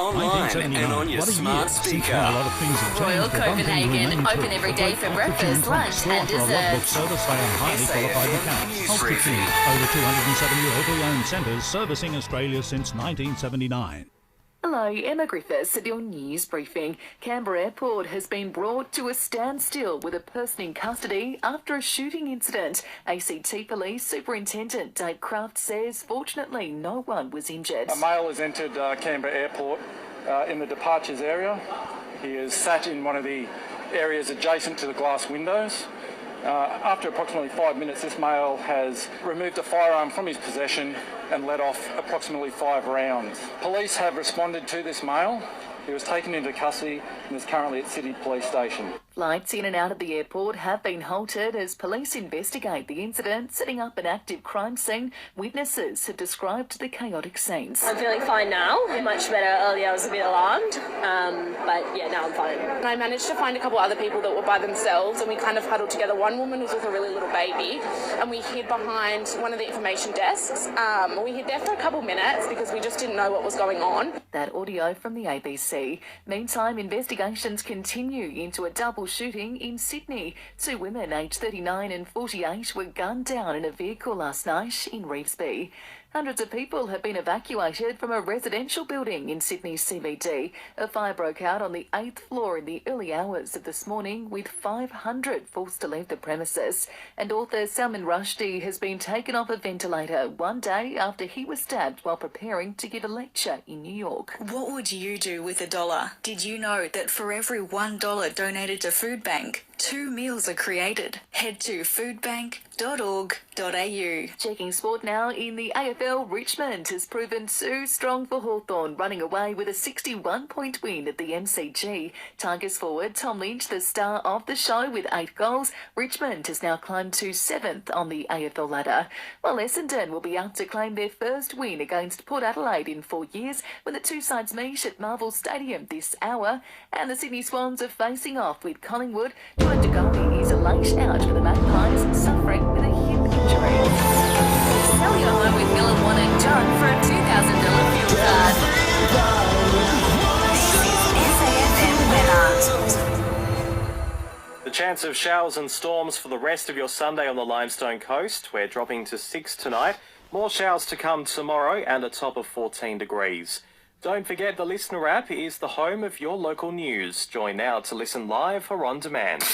online, and on your smart speaker. Royal Copenhagen, open every day for breakfast, lunch and dessert. Briefing. Over 270 locally owned centres servicing Australia since 1979. Hello, Emma Griffiths at your news briefing. Canberra Airport has been brought to a standstill with a person in custody after a shooting incident. ACT Police Superintendent Dave Craft says fortunately no one was injured. A male has entered Canberra Airport in the departures area. He is sat in one of the areas adjacent to the glass windows. After approximately 5 minutes, this male has removed a firearm from his possession and let off approximately 5 rounds. Police have responded to this male. He was taken into custody and is currently at Sydney Police Station. Flights in and out of the airport have been halted as police investigate the incident, setting up an active crime scene. Witnesses have described the chaotic scenes. I'm feeling fine now, much better. Earlier I was a bit alarmed, but yeah, now I'm fine. I managed to find a couple other people that were by themselves and we kind of huddled together. One woman was with a really little baby and we hid behind one of the information desks. We hid there for a couple minutes because we just didn't know what was going on. That audio from the ABC. Meantime, investigations continue into a double shooting in Sydney. 2 women aged 39 and 48 were gunned down in a vehicle last night in Revesby. Hundreds of people have been evacuated from a residential building in Sydney's CBD. A fire broke out on the 8th floor in the early hours of this morning, with 500 forced to leave the premises. And author Salman Rushdie has been taken off a ventilator 1 day after he was stabbed while preparing to give a lecture in New York. What would you do with $1? Did you know that for every $1 donated to Food Bank, 2 meals are created? Head to foodbank.org.au. Checking sport now in the AFL, Richmond has proven too strong for Hawthorn, running away with a 61-point win at the MCG. Tigers forward Tom Lynch, the star of the show with 8 goals. Richmond has now climbed to 7th on the AFL ladder, while Essendon will be up to claim their first win against Port Adelaide in 4 years when the two sides meet at Marvel Stadium this hour. And the Sydney Swans are facing off with Collingwood. Joe DeGoey is a late out for the Magpies, suffering with a hip injury. Sell your home with Mill & One and John for a $2,000 fuel card. This is SAFM weather. The chance of showers and storms for the rest of your Sunday on the Limestone coast. We're dropping to 6 tonight. More showers to come tomorrow and a top of 14 degrees. Don't forget the Listener app is the home of your local news. Join now to listen live or on demand.